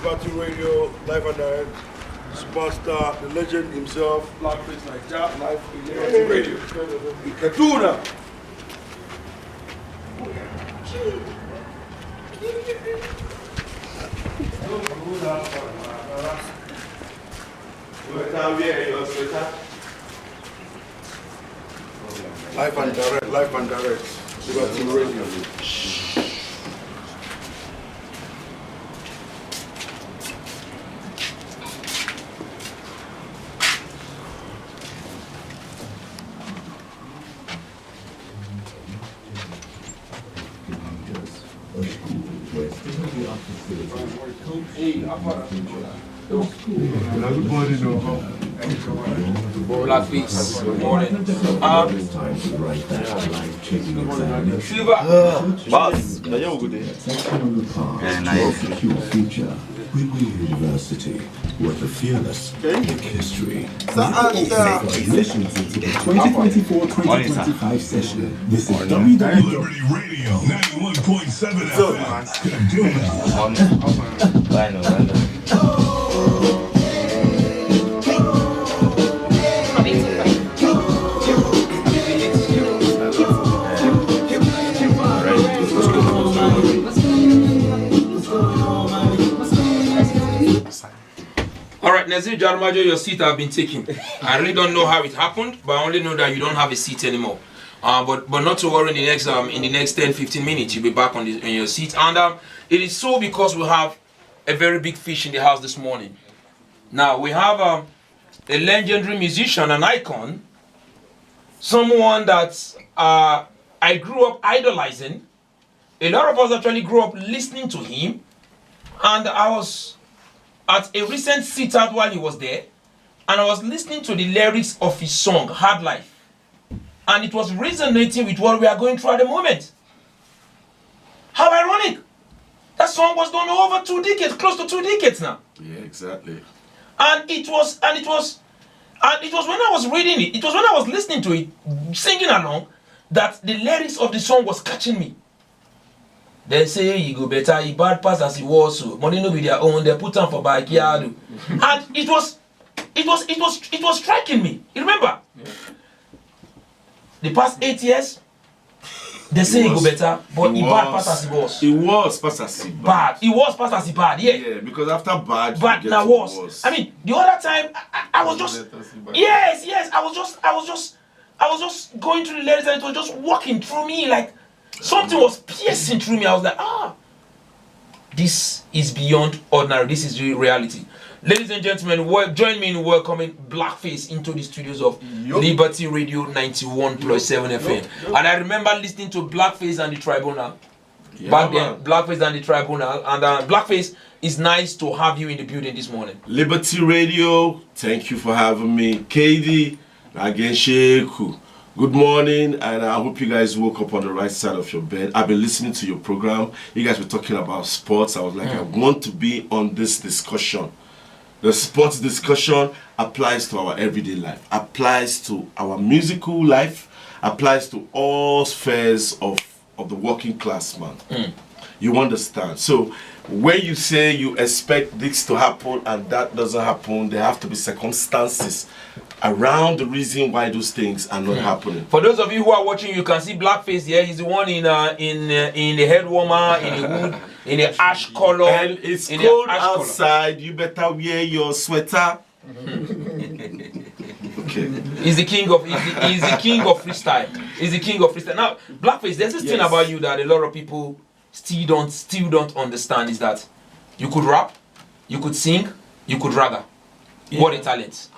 Liberty Radio, live and direct. Superstar, the legend himself, Blackfacenaija, live in Liberty Radio. In Kaduna. Live and direct, Liberty Radio. Blackface, good morning. Silver. Boss, now you good day. Secure future. University, where the fearless make history. Admissions into the 2024-2025 session. This is Liberty Radio 91.7 FM. Alright, Nazir Jarmajo, your seat have been taken. I really don't know how it happened, but I only know that you don't have a seat anymore. But not to worry, in the next 10-15 minutes you'll be back on your seat. And it is so because we have a very big fish in the house this morning. Now we have a legendary musician, an icon, someone that I grew up idolizing. A lot of us actually grew up listening to him, and I was at a recent sit-out while he was there, and I was listening to the lyrics of his song, Hard Life. And it was resonating with what we are going through at the moment. How ironic! That song was done over 2 decades, close to 2 decades now. Yeah, exactly. And it was when I was reading it, it was when I was listening to it, singing along, that the lyrics of the song was catching me. They say he go better, he bad pass as he was, so money no be their own, they put on for backyard. And it was striking me. You remember? Yeah. The past 8 years, they say he go better, but he bad pass as he was. He was pass as he bad. He was pass as he bad, yeah. Yeah, because after bad now worse. I mean, the other time I was just I was just going through the lyrics and it was just walking through me like something was piercing through me. I was like, this is beyond ordinary. This is reality. Ladies and gentlemen, join me in welcoming Blackface into the studios of Liberty Radio 91.7 FM. And I remember listening to Blackface and the Tribunal. Back then, Blackface and the Tribunal. And Blackface, it's nice to have you in the building this morning. Liberty Radio, thank you for having me. KD, again, Sheku. Good morning, and I hope you guys woke up on the right side of your bed. I've been listening to your program. You guys were talking about sports. I was like, I want to be on this discussion. The sports discussion applies to our everyday life, applies to our musical life, applies to all spheres of the working class man. You understand? So when you say you expect this to happen and that doesn't happen, there have to be circumstances around the reason why those things are not happening. For those of you who are watching, you can see Blackface here. He's the one in the head warmer, in the wood, in the ash color. And it's cold outside. You better wear your sweater. Okay. He's the king of freestyle. He's the king of freestyle. Now, Blackface, there's this thing about you that a lot of people still don't understand, is that you could rap, you could sing, you could ragga. What a talent.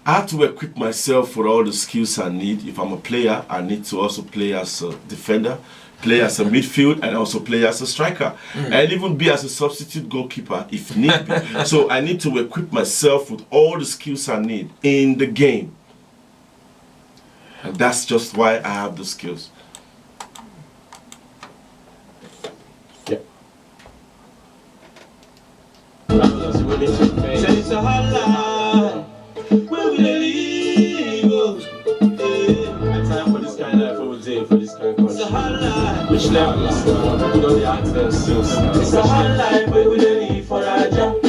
I have to equip myself for all the skills I need. If I'm a player, I need to also play as a defender, play as a midfield, and also play as a striker. And even be as a substitute goalkeeper if need be. So I need to equip myself with all the skills I need in the game. And that's just why I have the skills. Yeah. Where we live, time for this kind of life, for this kind of country. Which level is people don't ask themselves. It's a hard life where we live for a job.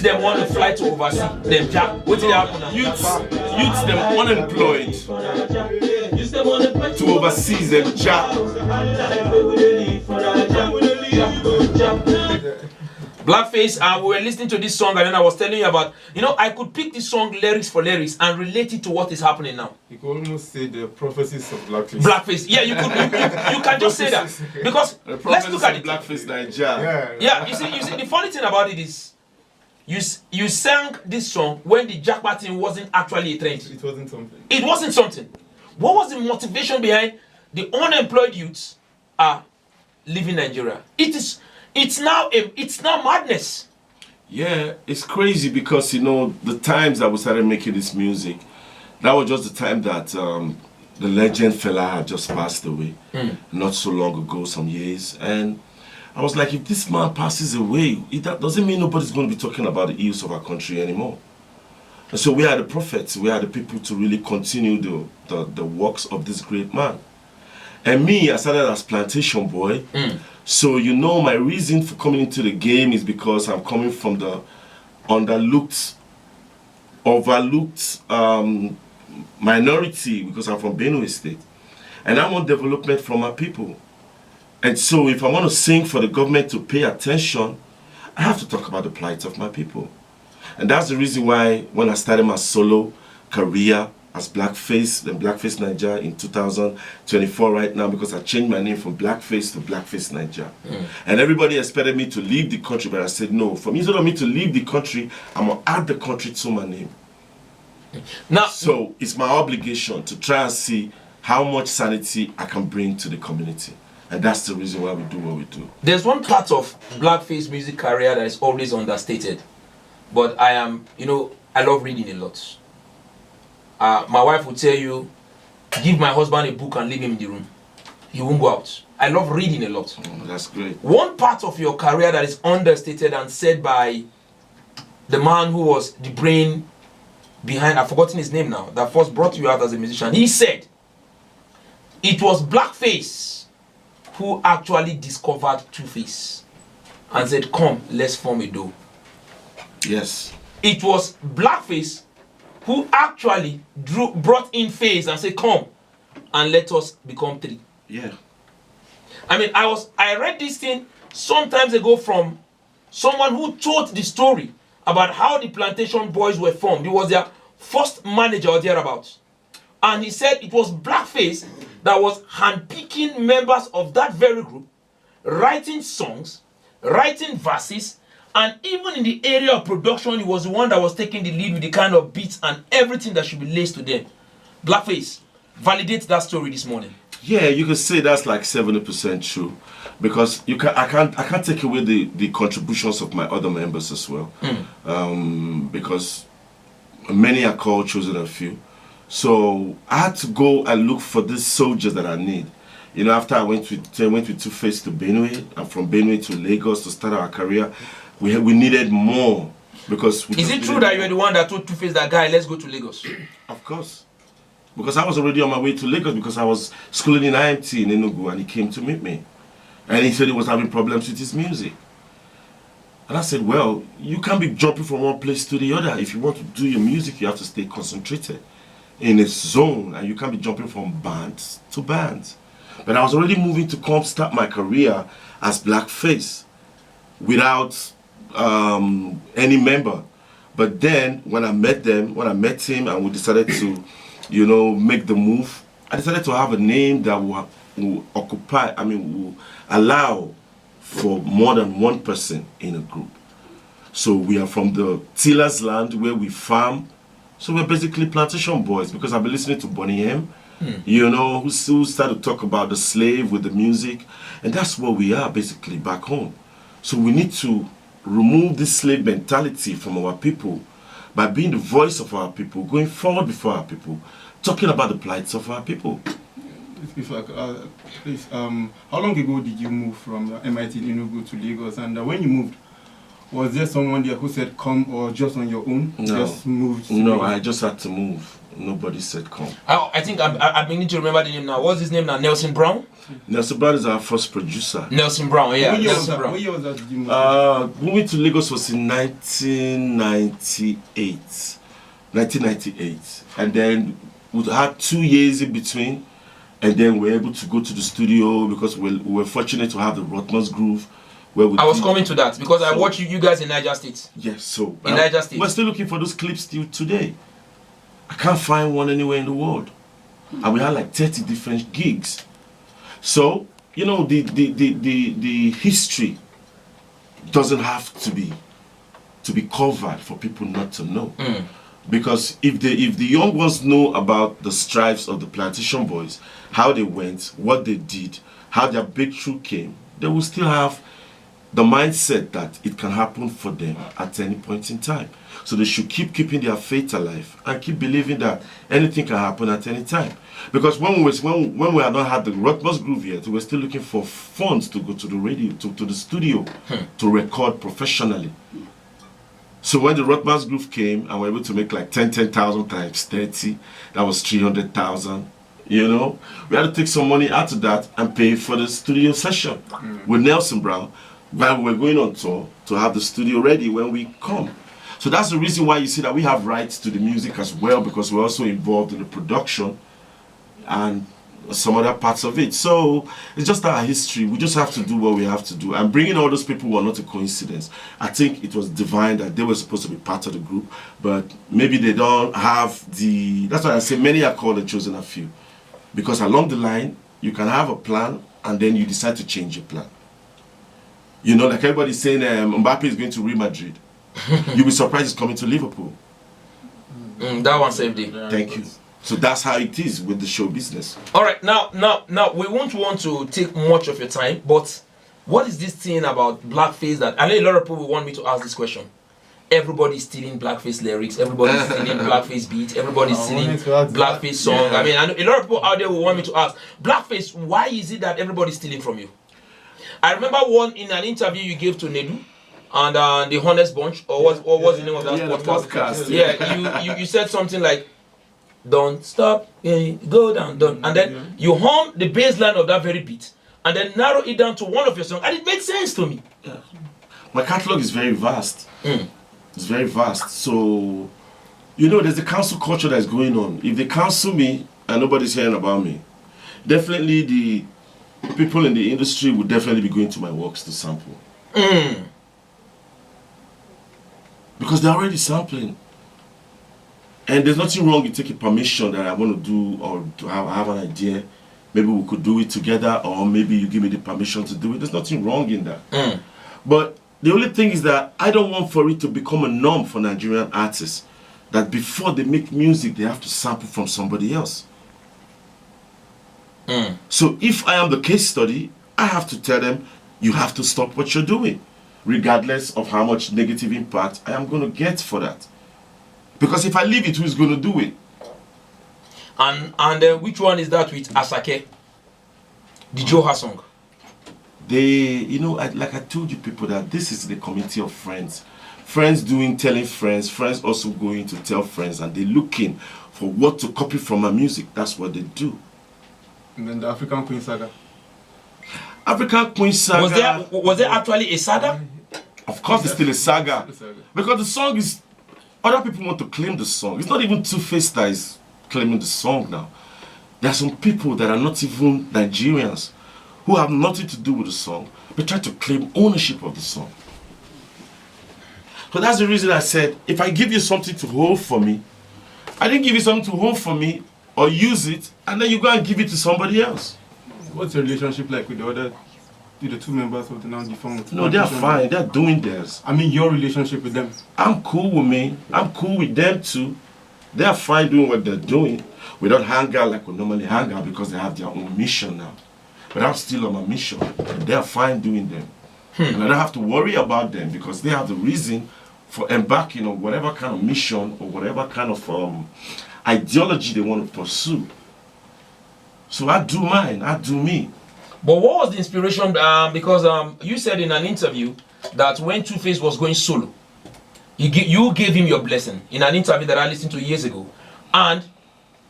them want to fly to overseas. Them jack. What did happen now? Youths them unemployed to overseas them jack. Blackface, we were listening to this song and then I was telling you about, I could pick this song lyrics for lyrics and relate it to what is happening now. You could almost say the prophecies of Blackface. Blackface, yeah, you can just say that. Because let's look at it. Blackfacenaija. Yeah, you see, the funny thing about it is, you sang this song when the jackpot thing wasn't actually a trend. It wasn't something. It wasn't something. What was the motivation behind the unemployed youths are leaving Nigeria? It's now madness. Yeah, it's crazy because the times that we started making this music, that was just the time that the legend fella had just passed away, not so long ago, some years, and I was like, if this man passes away, that doesn't mean nobody's going to be talking about the ills of our country anymore. And so we are the prophets, we are the people to really continue the works of this great man. And me, I started as plantation boy. So my reason for coming into the game is because I'm coming from the overlooked minority, because I'm from Benue State. And I want development from my people. And so if I want to sing for the government to pay attention, I have to talk about the plight of my people. And that's the reason why when I started my solo career as Blackface, then Blackfacenaija in 2024 right now, because I changed my name from Blackface to Blackfacenaija. And everybody expected me to leave the country, but I said no. Instead of me to leave the country, I'm going to add the country to my name. Now, so it's my obligation to try and see how much sanity I can bring to the community. And that's the reason why we do what we do. There's one part of Blackface music career that is always understated. But I love reading a lot. My wife would tell you, give my husband a book and leave him in the room. He won't go out. I love reading a lot. Oh, that's great. One part of your career that is understated and said by the man who was the brain behind, I've forgotten his name now, that first brought you out as a musician. He said, it was Blackface who actually discovered Two-Face and said, come, let's form a duo. Yes. It was Blackface who actually brought in Face and said, come and let us become three. Yeah. I mean, I read this thing some times ago from someone who told the story about how the Plantation Boys were formed. It was their first manager or thereabouts. And he said it was Blackface that was handpicking members of that very group, writing songs, writing verses, and even in the area of production, he was the one that was taking the lead with the kind of beats and everything that should be laced to them. Blackface, validate that story this morning. Yeah, you could say that's like 70% true, because I can't take away the contributions of my other members as well, because many are called, chosen a few. So I had to go and look for these soldiers that I need. After I went with Two-Face to Benue, and from Benue to Lagos to start our career, we needed more, because is it true that you were the one that told Two-Face that guy, let's go to Lagos? Of course. Because I was already on my way to Lagos, because I was schooling in IMT in Enugu, and he came to meet me. And he said he was having problems with his music. And I said, well, you can't be jumping from one place to the other. If you want to do your music, you have to stay concentrated in a zone, and you can't be jumping from bands to bands. But I was already moving to come start my career as Blackface without any member. But then when I met him, and we decided to make the move, I decided to have a name that will allow for more than one person in a group. So we are from the tiller's land where we farm. So we're basically plantation boys, because I've been listening to Bonnie M, who started to talk about the slave with the music. And that's what we are basically back home. So we need to remove this slave mentality from our people by being the voice of our people, going forward before our people, talking about the plights of our people. If please, how long ago did you move from MIT Enugu to Lagos? And when you moved, was there someone there who said come, or just on your own? No. Just moved? No, I just had to move. Nobody said come. I think I'm beginning to remember the name now. What's his name now? Nelson Brown? Nelson Brown is our first producer. Nelson Brown, yeah. What year was Nelson that? Brown. What year was that? Did you move? Moving to Lagos was in 1998. 1998. And then we had 2 years in between. And then we were able to go to the studio because we were fortunate to have the Rotman's Groove. Where we I was coming to that because I So- watched you guys in Niger State. Yes, so In Niger State. we're still looking for those clips still today. I can't find one anywhere in the world. And we had like 30 different gigs. So, you know, the history doesn't have to be covered for people not to know. Because if the young ones know about the strives of the plantation boys, how they went, what they did, how their breakthrough came, they will still have the mindset that it can happen for them at any point in time. So they should keeping their faith alive and keep believing that anything can happen at any time. Because when we had not had the Rotman's Groove yet, we were still looking for funds to go to the radio, to the studio, to record professionally. So when the Rotman's Groove came and we were able to make like 10,000 times 30, that was 300,000. You know, we had to take some money out of that and pay for the studio session with Nelson Brown while we were going on tour to have the studio ready when we come. So that's the reason why you see that we have rights to the music as well, because we're also involved in the production and some other parts of it. So it's just our history. We just have to do what we have to do. And bringing all those people were not a coincidence. I think it was divine that they were supposed to be part of the group, but maybe they don't have the... That's why I say many are called and chosen a few. Because along the line, you can have a plan and then you decide to change your plan. You know, like everybody's saying Mbappe is going to Real Madrid. You'll be surprised he's coming to Liverpool. That one saved it. Thank you. So that's how it is with the show business. All right, now we won't want to take much of your time, but what is this thing about blackface that I know a lot of people want me to ask this question? Everybody's stealing blackface lyrics, everybody's stealing blackface beats, everybody's stealing blackface song. I mean, I know a lot of people out there will want me to ask, blackface, why is it that everybody's stealing from you? I remember one in an interview you gave to Nedu and the Honest Bunch, or what was the name of that podcast? Yeah, you said something like, don't stop, go down, don't. And then you hum the bass line of that very beat and then narrow it down to one of your songs, and it made sense to me. Yeah. My catalog is very vast. It's very vast. So, you know, there's a cancel culture that's going on. If they cancel me and nobody's hearing about me, definitely the people in the industry would definitely be going to my works to sample. Because they're already sampling. And there's nothing wrong with taking permission that I want to do or to have an idea. Maybe we could do it together, or maybe you give me the permission to do it. There's nothing wrong in that. But the only thing is that I don't want for it to become a norm for Nigerian artists that before they make music, they have to sample from somebody else. So if I am the case study, I have to tell them, you have to stop what you're doing, regardless of how much negative impact I am going to get for that. Because if I leave it, who's going to do it? And which one is that with Asake? The Joha song? They, you know, like I told you people that this is the community of friends. Friends telling friends, friends also going to tell friends, and they're looking for what to copy from my music. That's what they do. And then the African Queen Saga. African Queen Saga. Was there actually a saga? Of course it's still a saga. Because the song is, other people want to claim the song. It's not even Two-Face that is claiming the song now. There are some people that are not even Nigerians who have nothing to do with the song, but try to claim ownership of the song. So that's the reason I said, if I give you something to hold for me, I didn't give you something to hold for me or use it, and then you go and give it to somebody else. What's your relationship like with the two members of the now defunct? No, they're fine. They're doing theirs. I mean, your relationship with them. I'm cool with me. I'm cool with them too. They're fine doing what they're doing. We don't hang out like we normally hang out because they have their own mission now. But I'm still on my mission. They're fine doing them. And I don't have to worry about them because they have the reason for embarking on whatever kind of mission or whatever kind of ideology they want to pursue. So I do mine, I do me. But what was the inspiration? Because you said in an interview that when Two-Face was going solo, you gave him your blessing in an interview that I listened to years ago. And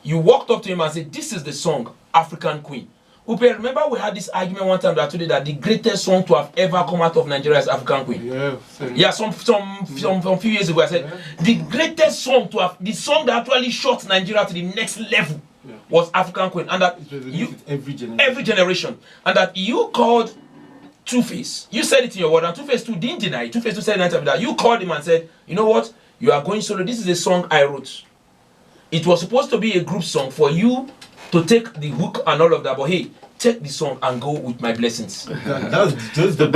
you walked up to him and said, "This is the song, African Queen." Upe, remember we had this argument one time that I told you that the greatest song to have ever come out of Nigeria is African Queen. Yeah, some few years ago I said the greatest song to have, the song that actually shot Nigeria to the next level was African Queen, and that you every generation, and that you called Two-Face. You said it in your word, and Two-Face too didn't deny it. Two-Face too said that you called him and said, "You know what? You are going solo. This is a song I wrote. It was supposed to be a group song for you to take the hook and all of that, but hey, take the song and go with my blessings." That is the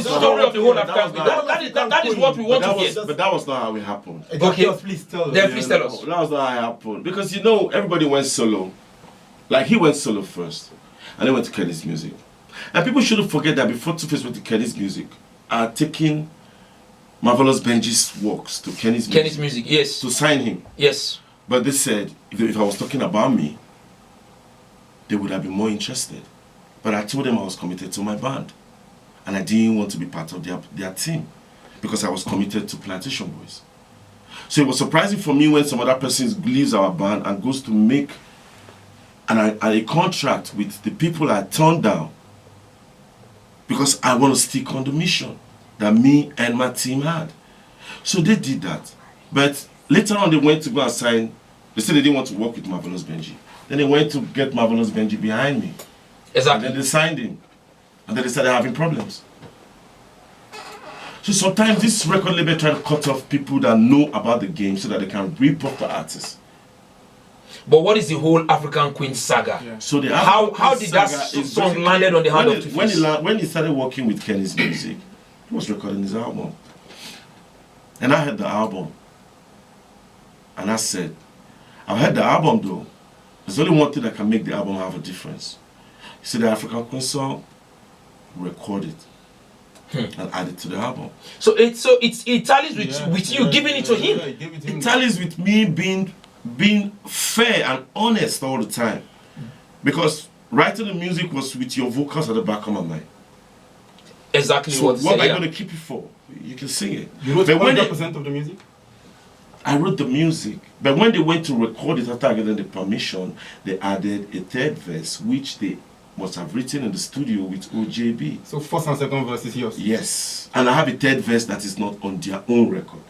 story of the whole African Queen. That is what we want to hear. But that was not how it happened. Okay, please tell us. Then please tell us. That was not how it happened. Because you know, everybody went solo. Like he went solo first, and then went to Kenny's Music. And people shouldn't forget that before Two-Face went to Kenny's Music, taking Marvelous Benji's works to Kenny's Music, yes, to sign him. Yes. But they said if I was talking about me, they would have been more interested. But I told them I was committed to my band, and I didn't want to be part of their team because I was committed to Plantation Boys. So it was surprising for me when some other person leaves our band and goes to make a contract with the people I turned down because I want to stick on the mission that me and my team had. So they did that. But later on they went to go and sign. They said they didn't want to work with Marvelous Benji. Then they went to get Marvelous Benji behind me. Exactly. And then they signed him. And then they started having problems. So sometimes this record label try to cut off people that know about the game so that they can rip off the artists. But what is the whole African Queen saga? Yeah. So the how did that song landed on the hand of Two-Face? When he started working with Kenny's Music, he was recording his album. And I heard the album. And I said, I've heard the album though. There's only one thing that can make the album have a difference. He said the African Queen song, record it. And add it to the album. So it tallies with you giving it to him. It tallies with me being fair and honest all the time. Because writing the music was with your vocals at the back of my mind. Exactly. So what am I going to keep it for? You can sing it. You wrote 100% of the music? I wrote the music. But when they went to record it after getting the permission, they added a third verse, which they must have written in the studio with OJB. So first and second verse is yours? Yes. And I have a third verse that is not on their own record.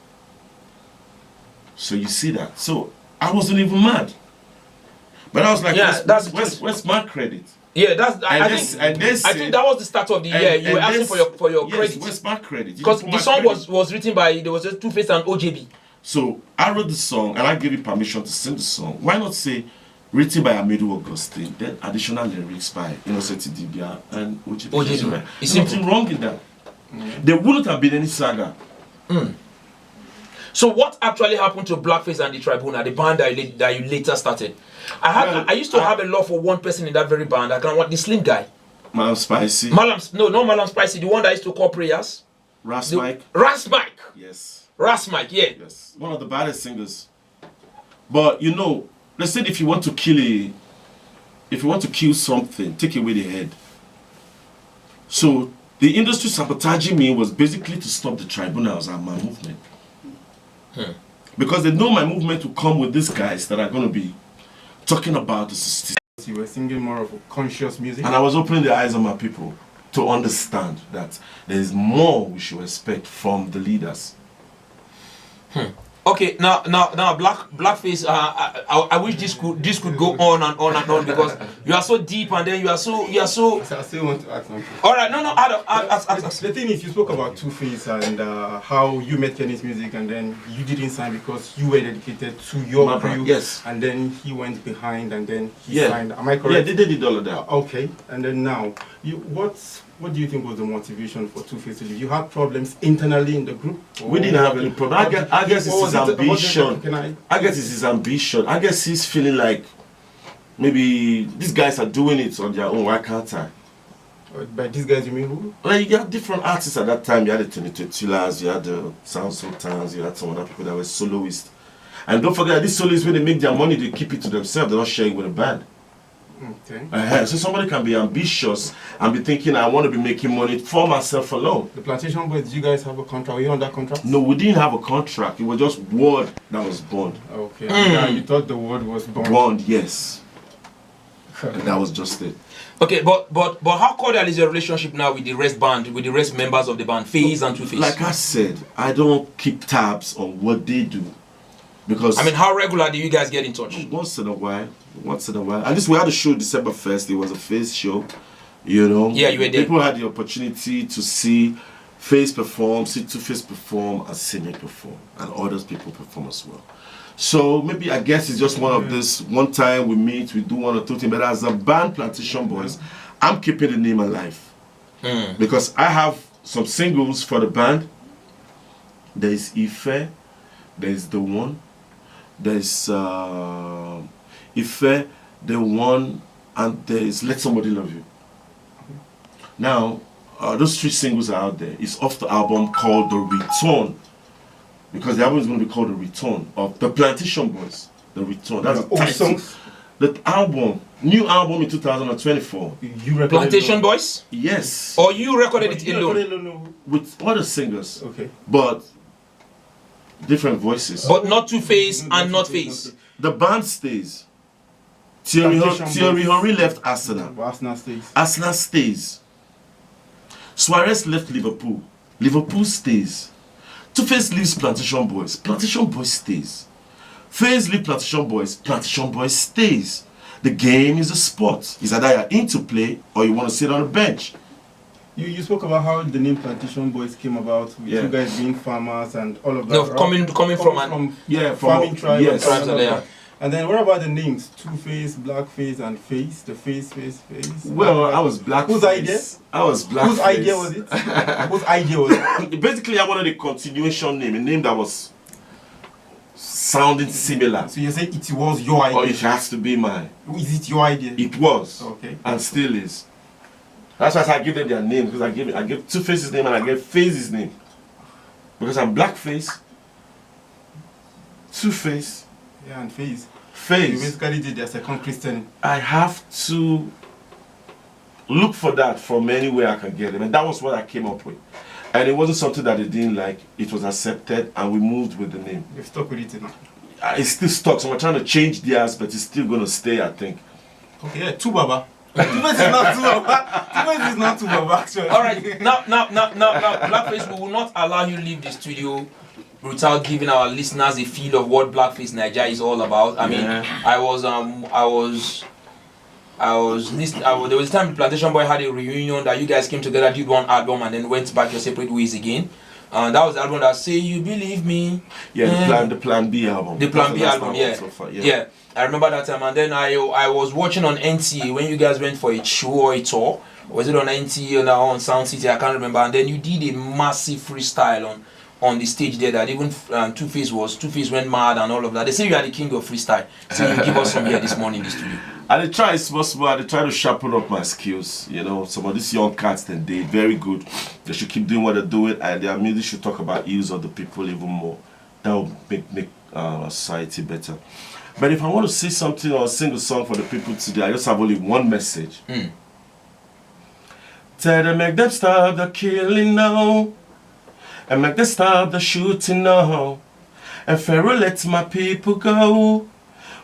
So you see that. So I wasn't even mad. But I was like, yeah, where's my credit? Yeah, I think that was the start of the year. You were asking for your credit. Where's my credit? Because the song was written by, there was a Two-Face and OJB. So I wrote the song and I gave you permission to sing the song. Why not say written by Amedu Augustine, then additional lyrics by Innocent Dibia and OJB. There's nothing wrong in that. There wouldn't have been any saga. So what actually happened to Blackface and the Tribunal, the band that you later started? I used to have a love for one person in that very band. I can't want the slim guy. Malam Spicy. Not Malam Spicy, the one that used to call prayers. Ras Mike. Ras Mike. Yes. Ras Mike, yeah. Yes. One of the baddest singers. But you know, let's say if you want to kill something, take away the head. So the industry sabotaging me was basically to stop the tribunals and my movement. Because they know my movement will come with these guys that are going to be talking about the system. You were singing more of a conscious music. And I was opening the eyes of my people to understand that there is more we should expect from the leaders. Okay, now, Blackface. I wish this could go on and on and on because you are so deep and then you are so. I still want to ask something. All right, ask. The thing is, you spoke about Two-Face and how you met Kenny's Music and then you didn't sign because you were dedicated to your crew. Yes. And then he went behind and then he signed. Am I correct? Yeah, they did all of that. Okay, and then now, what do you think was the motivation for Two-Face to leave? You had problems internally in the group? We didn't have any problem. I guess it's his ambition. I guess it's his ambition. I guess he's feeling like maybe these guys are doing it on their own. Why can't I? By these guys, you mean who? Like you had different artists at that time. You had the 22 you had the Sound Sultans, you had some other people that were soloists. And don't forget, these soloists, when they make their money, they keep it to themselves. They're not sharing with the band. Okay. So somebody can be ambitious and be thinking, I want to be making money for myself alone. The Plantation Boys, did you guys have a contract? Were you on that contract? No, we didn't have a contract. It was just word that was bond. Okay. Yeah, you thought the word was bond. Bond, yes. And that was just it. Okay, but how cordial is your relationship now with the rest band, with the rest members of the band, Phase and Two Face? Like I said, I don't keep tabs on what they do. Because I mean, how regular do you guys get in touch? Once in a while. At least we had a show December 1st. It was a Face show, you know. Yeah, you were there. People had the opportunity to see Face perform, see Two Face perform, and see me perform, and others people perform as well. So maybe I guess it's just one of this. One time we meet, we do one or two things. But as a band, Plantation Boys, I'm keeping the name alive because I have some singles for the band. There is Ife, there is The One, there is Ife, The One, and there is Let Somebody Love You. Now, those 3 singles are out there. It's off the album called The Return. Because the album is going to be called The Return of the Plantation Boys. The Return. That's the title. Songs? The album, new album in 2024. You recorded Plantation Boys? Yes. Or you recorded it alone? alone? With other singers. Okay. But different voices. But not Two Face and not Face. The band stays. Thierry Henry left Arsenal. Arsenal stays. Arsenal stays. Suarez left Liverpool. Liverpool stays. Two Face leaves Plantation Boys. Plantation Boys stays. Face leaves Plantation Boys. Plantation Boys stays. The game is a sport. It's either you're into play or you want to sit on a bench. You spoke about how the name Plantation Boys came about with you guys being farmers and all of that. No, right? coming from farming tribe. Yes. And then what about the names? Two Face, Blackface, and Face. The Face. Well, I was Blackface. Whose idea? I was Blackface. Whose idea was it? Whose idea was it? Basically, I wanted a continuation name, a name that was sounding similar. So you say it was your idea? Or it has to be mine. Is it your idea? It was. Okay. And still is. That's why I give them their names, because I gave Two Face's name and I gave Face's name. Because I'm Blackface, Two Face. Yeah, and Face. Face. You basically did their second Christian. I have to look for that from anywhere I can get it. And that was what I came up with. And it wasn't something that they didn't like. It was accepted and we moved with the name. You've stuck with it now. It's still stuck, so I'm trying to change theirs, but it's still going to stay, I think. Okay, yeah, Two Baba. Two Face is not Two Baba. Two Face is not Two Baba, actually. Alright, now, Blackface, we will not allow you leave the studio without giving our listeners a feel of what Blackfacenaija is all about. I mean, there was a time Plantation Boy had a reunion that you guys came together, did one album, and then went back your separate ways again. And that was the album that Say You Believe Me. Yeah, the Plan B album. The Plan B album, yeah. So far, Yeah. I remember that time, and then I was watching on NTA when you guys went for a show or a tour. Was it on NTA or on Sound City? I can't remember. And then you did a massive freestyle on the stage there that even Two Face went mad and all of that. They say you are the king of freestyle. So you give us some here this morning in the studio. I try as possible. I try to sharpen up my skills. You know, some of these young cats, they very good. They should keep doing what they're doing, and their music should talk about ills of the people even more. That will make our society better. But if I want to say something or sing a song for the people today, I just have only one message. Tell them, make them stop the killing now, and make them stop the shooting now, and Pharaoh let my people go.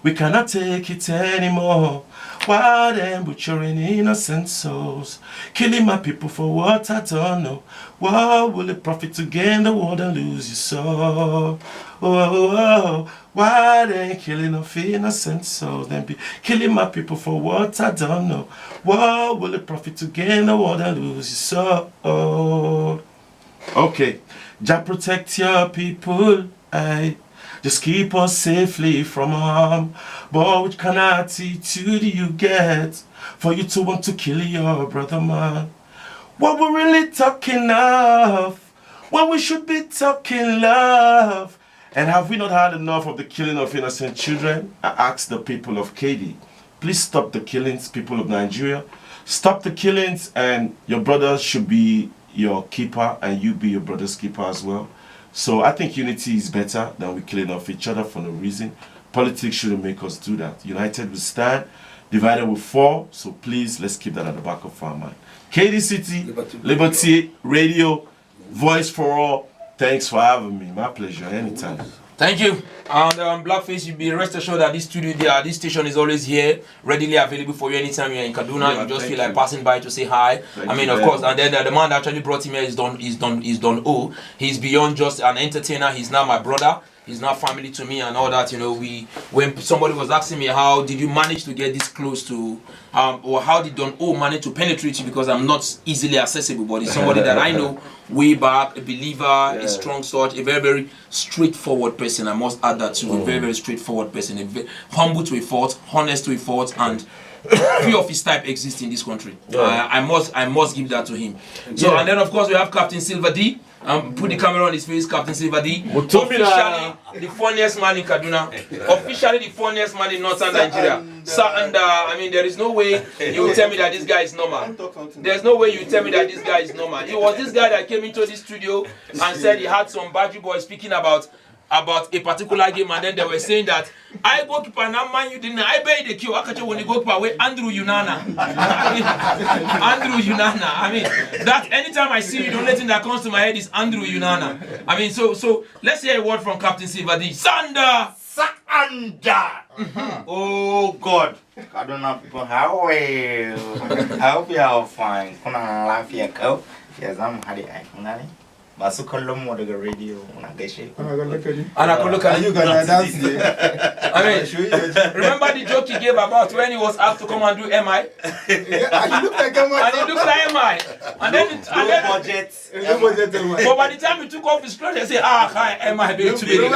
We cannot take it anymore. Why them butchering innocent souls, killing my people for what I don't know? What will it profit to gain the world and lose your soul? Why they killing of innocent souls? Them be killing my people for what I don't know? What will it profit to gain the world and lose your soul? Okay, Jah protect your people, aye. Just keep us safely from harm. But which kind of attitude do you get for you to want to kill your brother, man? What we're really talking of, when we should be talking love. And have we not had enough of the killing of innocent children? I ask the people of KD, please stop the killings, people of Nigeria. Stop the killings, and your brother should be your keeper, and you be your brother's keeper as well. So I think unity is better than we killing off each other for no reason. Politics shouldn't make us do that. United we stand, divided with 4. So please, let's keep that at the back of our mind. KD City, Liberty Radio, Voice for All. Thanks for having me. My pleasure. Anytime. Thank you. And Blackface, you be rest assured that this studio there, this station is always here, readily available for you anytime you're in Kaduna. Yeah, you just feel you. like passing by to say hi. Thank I mean, you of very course, much. and then the man that actually brought him here is Don O. He's beyond just an entertainer. He's now my brother. He's now family to me and all that. You know, when somebody was asking me how did you manage to get this close to, or how did Don O manage to penetrate you, because I'm not easily accessible, but he's somebody that I know way back, a believer, a strong sort, a very, very straightforward person. I must add that too. A very, very straightforward person, humble to a fault, honest to a fault, and few of his type exist in this country. I must give that to him. So, and then of course we have Captain Silver D. Put the camera on his face, Captain Silver D. Officially the funniest man in Kaduna. Officially the funniest man in northern Nigeria. So, and I mean, there is no way you will tell me that this guy is normal. There's no way you tell me that this guy is normal. It was this guy that came into the studio and said he had some Baji boys speaking about a particular game, and then they were saying that I goalkeeper now man you didn't I bet the queue when you goalkeeper with Andrew Unana. Andrew Unana. I mean that anytime I see you, the only thing that comes to my head is Andrew Unana. I mean so let's hear a word from Captain Silvadi. Sanda! Oh God. Kaduna people, how are you? I hope you are fine. Kuna laugh your cow. Yes, I'm Hadi Aikunani. Masu kallon mu daga radio muna gaishe. Ana look at you gonna dance. I mean, remember the joke he gave about when he was asked to come and do MI? Yeah, he looked like MI. And he looked like MI. And then budget. But by the time he took off his clothes, they say, hi, MI, baby, today.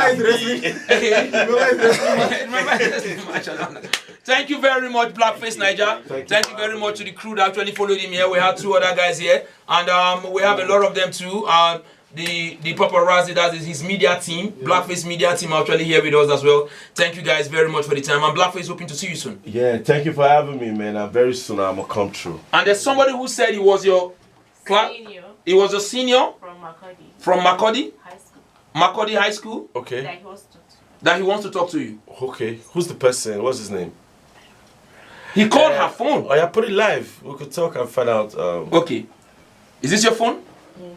Thank you very much, Blackfacenaija. Thank you very much to the crew that actually followed him here. We had 2 other guys here, and we have a lot of them too. The paparazzi, that is his media team, Blackface media team, are actually here with us as well. Thank you guys very much for the time. And Blackface hoping to see you soon. Yeah, thank you for having me, man. Very soon I'm gonna come through. And there's somebody who said he was your class. He was a senior from Makodi. From Makodi? High School. Makodi High School? Okay. That he wants to talk to you. Okay. Who's the person? What's his name? He called her phone. Oh yeah, put it live. We could talk and find out. Okay. Is this your phone? Yeah.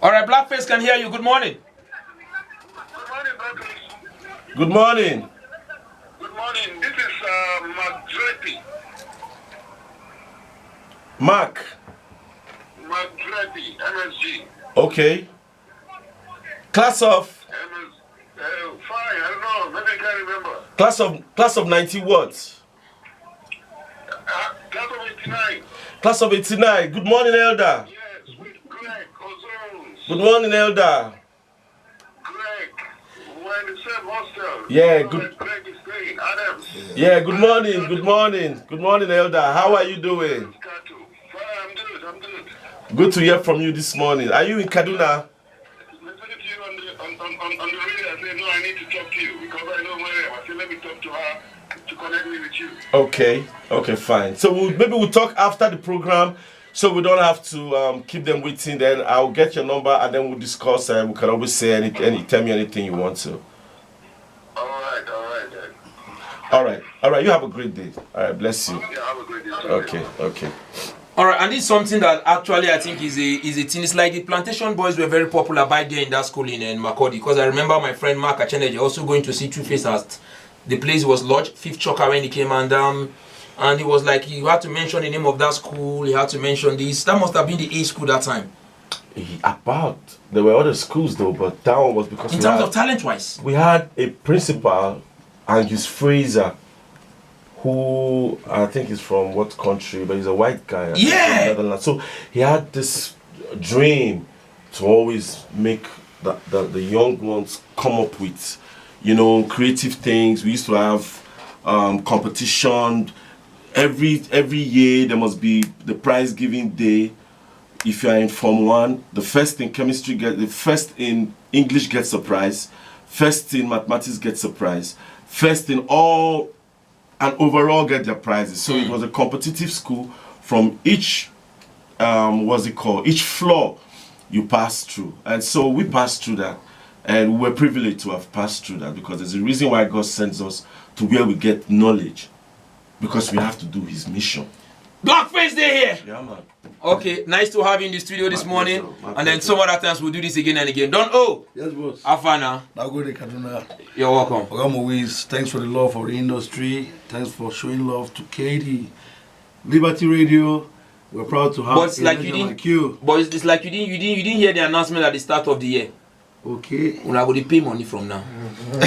Alright, Blackface can hear you. Good morning. Good morning. Good morning. This is Mark Dretti. Mark. Mark Dretti, MSG. Okay. Class of. Fine, I don't know. Maybe I can't remember. Class of 90 what? Class of 89. Class of 89. Good morning, Elder. Yes, with Greg Ozones. Good morning, Elder. Greg, we're in the same hostel. Yeah, so good. Greg is staying. Adams. Yeah, good morning, good morning. Good morning, Elder. How are you doing? Fine, I'm good. Good to hear from you this morning. Are you in Kaduna? On the radio, I said, no, I need to talk to you because I know Mariam. I said, let me talk to her to connect me with you. Okay, fine. So maybe we'll talk after the program so we don't have to keep them waiting. Then I'll get your number and then we'll discuss. We can always say anything, tell me anything you want to. All right then. All right. You have a great day. All right, bless you. Yeah, have a great day. Okay. All right, and this is something that actually I think is a thing. It's like the plantation boys were very popular back there in that school in Makodi, because I remember my friend Mark Acheneje also going to see Two-Face at the place was lodged, 5th Choker, when he came, and he was like, he had to mention the name of that school, he had to mention this. That must have been the A school that time. There were other schools though, but that one was because in terms of talent-wise, we had a principal, Angus Fraser, who I think is from what country, but he's a white guy. Yeah. So he had this dream to always make the young ones come up with, creative things. We used to have competition. Every year there must be the prize giving day. If you are in Form 1, the first in chemistry the first in English gets a prize, first in mathematics gets a prize, first in all and overall get their prizes. So it was a competitive school. From each each floor you pass through, and so we passed through that. And we're privileged to have passed through that, because there's a reason why God sends us to where we get knowledge, because we have to do his mission. Blackface Day here. Yeah, man. Okay, nice to have you in the studio this morning. My And then pleasure. some other times we'll do this again and again. Don't oh. Yes, boss. Have fun now. Liberty Kaduna. You're welcome. Ogamowiz, thanks for the love for the industry. Thanks for showing love to Katie. Liberty Radio. We're proud to have But it's like you legend didn't. like you. But it's like you didn't hear the announcement at the start of the year. Okay. When I go to pay money from now. No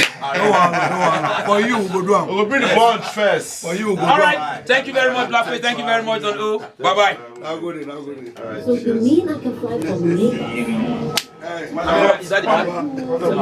one. For you, we'll go down. We'll bring the bunch first. For you, we'll go All down. right. Thank you very much, Blackface. Thank you very much, Don O. Bye bye. Now go there. So you mean I can fly from Lagos? Hey, Is that the